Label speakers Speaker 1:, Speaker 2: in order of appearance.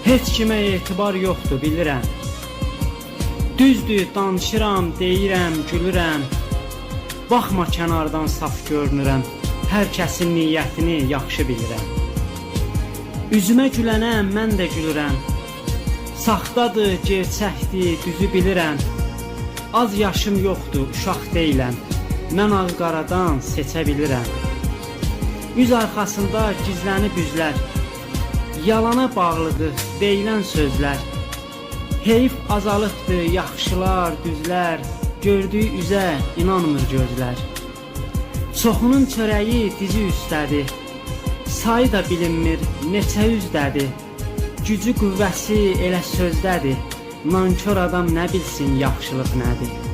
Speaker 1: Heç kimə etibar yoxdur, bilirəm. Düzdür, danışıram, deyirəm, gülürəm. Baxma kənardan saf görünürəm. Hər kəsin niyyətini yaxşı bilirəm. Üzümə gülənəm, mən də gülürəm. Saxtadır, gerçəkdir, düzü bilirəm. Az yaşım yoxdur, uşaq deyiləm. Mən ağ-qaradan seçə bilirəm. Üz arxasında gizlənib üzlər. Yalana bağlıdır deyilən sözlər. Heyf azalıbdır yaxşılar, düzlər. Gördüyü üzə inanmır gözlər. Çoxunun çörəyi dizi üstədir. Sayı da bilinmir, neçə üzdədir. Gücü qüvvəsi elə sözdədir. Nankör adam nə bilsin yaxşılıq nədir.